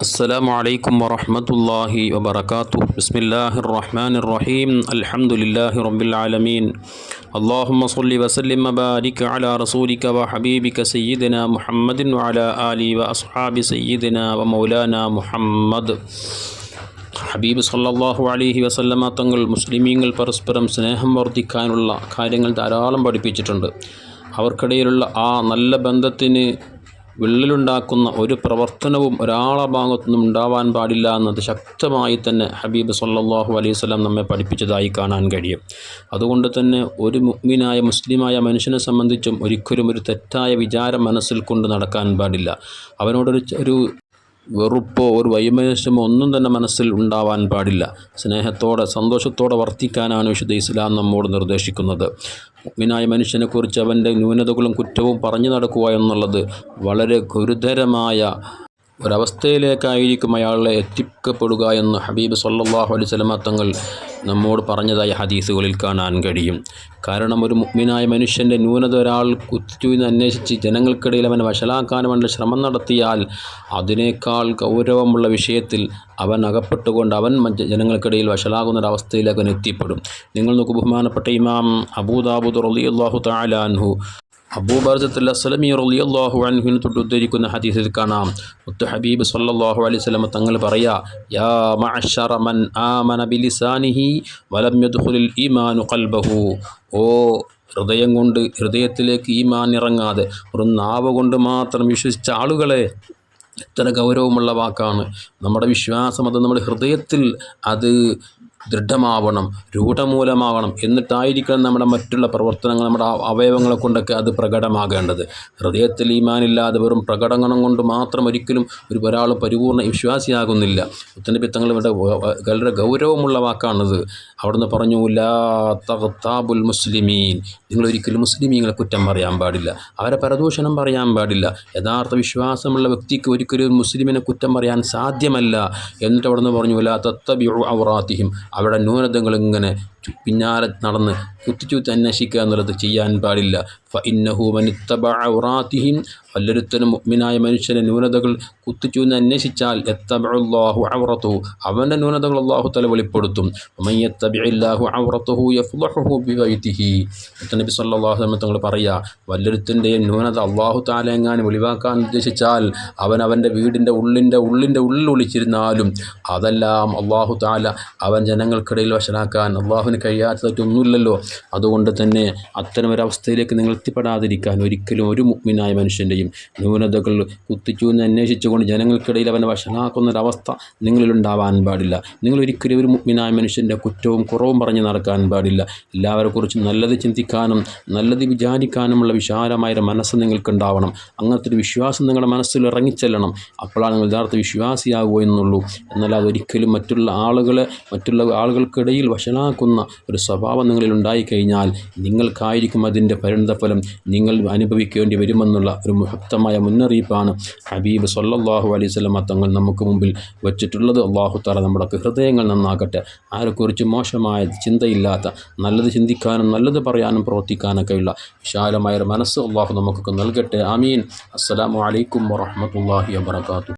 السلام عليكم ورحمة الله وبركاته. بسم الله الرحمن الرحيم. الحمد لله رب العالمين. اللهم صل وسلم وبارك على رسولك وحبيبك سيدنا محمد وعلى آله وأصحاب سيدنا ومولانا محمد. ഹബീബ് സല്ലല്ലാഹു അലൈഹി വസല്ലമ തങ്ങൾ മുസ്ലിമീങ്ങൾ പരസ്പരം സ്നേഹം വർദ്ധിക്കാനുള്ള കാര്യങ്ങൾ ധാരാളം പഠിപ്പിച്ചിട്ടുണ്ട്. അവർക്കിടയിലുള്ള ആ നല്ല ബന്ധത്തിന് വിള്ളലുണ്ടാക്കുന്ന ഒരു പ്രവർത്തനവും ഒരാളെ ഭാഗത്തുനിന്നും ഉണ്ടാവാൻ പാടില്ല എന്നത് ശക്തമായി തന്നെ ഹബീബ് സല്ലല്ലാഹു അലൈഹി വസല്ലം നമ്മെ പഠിപ്പിച്ചതായി കാണാൻ കഴിയും. അതുകൊണ്ട് തന്നെ ഒരു മുഅ്മിനായ മുസ്ലിമായ മനുഷ്യനെ സംബന്ധിച്ചും ഒരിക്കലും ഒരു തെറ്റായ വിചാരം മനസ്സിൽ കൊണ്ട് നടക്കാൻ പാടില്ല. അവനോടൊരു വെറുപ്പോ ഒരു വൈമനസ്യമോ ഒന്നും തന്നെ മനസ്സിൽ ഉണ്ടാവാൻ പാടില്ല. സ്നേഹത്തോടെ സന്തോഷത്തോടെ വർത്തിക്കാനാണ് വിശുദ്ധ ഇസ്ലാം നമ്മോട് നിർദ്ദേശിക്കുന്നത്. മുഅ്മിനായ മനുഷ്യനെക്കുറിച്ച് അവൻ്റെ ന്യൂനതകളും കുറ്റവും പറഞ്ഞു നടക്കുക എന്നുള്ളത് വളരെ ഗുരുതരമായ ഒരവസ്ഥയിലേക്കായിരിക്കും അയാളെ എത്തിക്കപ്പെടുക എന്ന് ഹബീബ് സല്ലല്ലാഹു അലൈഹി വസല്ലമ തങ്ങൾ നമ്മോട് പറഞ്ഞതായി ഹദീസുകളിൽ കാണാൻ കഴിയും. കാരണം ഒരു മുഅ്മിനായ മനുഷ്യൻ്റെ ന്യൂനത ഒരാൾ കുത്തിച്ചുന്ന് അന്വേഷിച്ച് ജനങ്ങൾക്കിടയിൽ അവനെ വഷളാക്കാൻ വേണ്ട ശ്രമം നടത്തിയാൽ അതിനേക്കാൾ ഗൗരവമുള്ള വിഷയത്തിൽ അവൻ അകപ്പെട്ടുകൊണ്ട് അവൻ ജനങ്ങൾക്കിടയിൽ വഷളാകുന്നൊരവസ്ഥയിലേക്ക് അവൻ എത്തിപ്പെടും. നിങ്ങൾ നോക്കൂ, ബഹുമാനപ്പെട്ട ഇമാം അബൂ ദാവൂദ് റളിയല്ലാഹു തആല അൻഹു അബൂ ബർസത്തുൽ അസ്ലമി റളിയല്ലാഹു അൻഹുവിനെ തൊട്ട് ഉദ്ധരിക്കുന്ന ഹദീസിൽ കാണാം, മുത്ത് ഹബീബ് സല്ലല്ലാഹു അലൈഹി വസല്ലം തങ്ങൾ പറയാ, യാ മഅശറ മൻ ആമന ബിലിസാനിഹി വലം യദ്ഖുലിൽ ഈമാനു ഖൽബഹു. ഓ ഹൃദയം കൊണ്ട് ഹൃദയത്തിലേക്ക് ഈമാൻ ഇറങ്ങാതെ ഒരു നാവ് കൊണ്ട് മാത്രം വിശ്വസിച്ച ആളുകളെ, എത്ര ഗൗരവമുള്ള വാക്കാണ്. നമ്മുടെ വിശ്വാസം അത് നമ്മുടെ ഹൃദയത്തിൽ അത് ദൃഢമാവണം, രൂഢമൂലമാവണം. എന്നിട്ടായിരിക്കണം നമ്മുടെ മറ്റുള്ള പ്രവർത്തനങ്ങൾ, നമ്മുടെ അവയവങ്ങളെ കൊണ്ടൊക്കെ അത് പ്രകടമാകേണ്ടത്. ഹൃദയത്തിൽ ഈമാനില്ലാതെ വെറും പ്രകടനം കൊണ്ട് മാത്രം ഒരിക്കലും ഒരാൾ പരിപൂർണ്ണ വിശ്വാസിയാകുന്നില്ല. മുത്തനബി തങ്ങൾ ഇവിടെ വളരെ ഗൗരവമുള്ള വാക്കാണത്. അവിടുന്ന് പറഞ്ഞു, ലാ തഗ്താബുൽ മുസ്ലിമീൻ. നിങ്ങളൊരിക്കലും മുസ്ലിമീങ്ങളെ കുറ്റം പറയാൻ പാടില്ല, അവരെ പരദൂഷണം പറയാൻ പാടില്ല. യഥാർത്ഥ വിശ്വാസമുള്ള വ്യക്തിക്ക് ഒരിക്കലും മുസ്ലിമിനെ കുറ്റം പറയാൻ സാധ്യമല്ല. എന്നിട്ട് അവിടുന്ന് പറഞ്ഞു, ലാ തത്തബിഉ ഔറാത്തിഹിം. അവരുടെ ന്യൂനതകൾ ഇങ്ങനെ പിന്നാലെ നടന്ന് കുത്തിച്ചുത്തി അന്വേഷിക്കുക എന്നുള്ളത് ചെയ്യാൻ പാടില്ല. ഫഇന്നഹു മൻ ഇത്തബഅ ഔറാത്തിഹിം. വല്ലൊരുത്തനും മുഅ്മിനായ മനുഷ്യൻ്റെ ന്യൂനതകൾ കുത്തിച്ചൂന്ന് അന്വേഷിച്ചാൽ യത്തബഉല്ലാഹു ഔറതഹു. അവൻ്റെ ന്യൂനതകൾ അല്ലാഹു തആല വെളിപ്പെടുത്തും. വമൻ യത്തബിഇല്ലാഹു ഔറതഹു യഫ്ളഹു ബിബൈതിഹി. നബി സല്ലല്ലാഹു അലൈഹി വസല്ലം തങ്ങൾ പറയാ, വല്ലൊരുത്തൻ്റെ ന്യൂനത അല്ലാഹു തആല എങ്ങാനും വെളിവാക്കാൻ ഉദ്ദേശിച്ചാൽ അവൻ അവൻ്റെ വീടിൻ്റെ ഉള്ളിൽ ഒളിച്ചിരുന്നാലും അതെല്ലാം അല്ലാഹു തആല അവൻ ജനങ്ങൾക്കിടയിൽ വശനാക്കാൻ അല്ലാഹുവിന് കഴിയാത്തതൊന്നുമില്ലല്ലോ. അതുകൊണ്ട് തന്നെ അത്തരമൊരവസ്ഥയിലേക്ക് നിങ്ങൾ എത്തിപ്പെടാതിരിക്കാൻ ഒരിക്കലും ഒരു മുഅ്മിനായ മനുഷ്യൻ്റെയും ന്യൂനതകൾ കുത്തിച്ചൂന്ന് അന്വേഷിച്ചുകൊണ്ട് ജനങ്ങൾക്കിടയിൽ അവനെ വഷളാക്കുന്നൊരവസ്ഥ നിങ്ങളിലുണ്ടാവാൻ പാടില്ല. നിങ്ങളൊരിക്കലും ഒരു മുഅ്മിനായ മനുഷ്യൻ്റെ കുറ്റവും കുറവും പറഞ്ഞ് നടക്കാൻ പാടില്ല. എല്ലാവരെക്കുറിച്ചും നല്ലത് ചിന്തിക്കാനും നല്ലത് വിചാരിക്കാനുമുള്ള വിശാലമായൊരു മനസ്സ് നിങ്ങൾക്കുണ്ടാവണം. അങ്ങനത്തെ ഒരു വിശ്വാസം നിങ്ങളുടെ മനസ്സിൽ ഇറങ്ങിച്ചെല്ലണം. അപ്പോഴാണ് നിങ്ങൾ യഥാർത്ഥ വിശ്വാസിയാകുക എന്നുള്ളൂ. എന്നാൽ അതൊരിക്കലും മറ്റുള്ള ആളുകൾക്കിടയിൽ വഷളാക്കുന്ന ഒരു സ്വഭാവം നിങ്ങളിൽ ഉണ്ടായിക്കഴിഞ്ഞാൽ നിങ്ങൾക്കായിരിക്കും അതിൻ്റെ പരിണതഫലം നിങ്ങൾ അനുഭവിക്കേണ്ടി വരുമെന്നുള്ള ഒരു ശക്തമായ മുന്നറിയിപ്പാണ് ഹബീബ് സല്ലല്ലാഹു അലൈഹി വസല്ലം തങ്ങൾ നമുക്ക് മുമ്പിൽ വച്ചിട്ടുള്ളത്. അല്ലാഹു തആല നമ്മുടെ ഹൃദയങ്ങൾ നന്നാക്കട്ടെ. ആരെക്കുറിച്ച് മോശമായ ചിന്തയില്ലാത്ത, നല്ലത് ചിന്തിക്കാനും നല്ലത് പറയാനും പ്രവർത്തിക്കാനൊക്കെയുള്ള വിശാലമായൊരു മനസ്സ് അല്ലാഹു നമുക്കൊക്കെ നൽകട്ടെ. ആമീൻ. അസ്സലാമു അലൈക്കും വറഹ്മത്തുള്ളാഹി വബറകാതുഹു.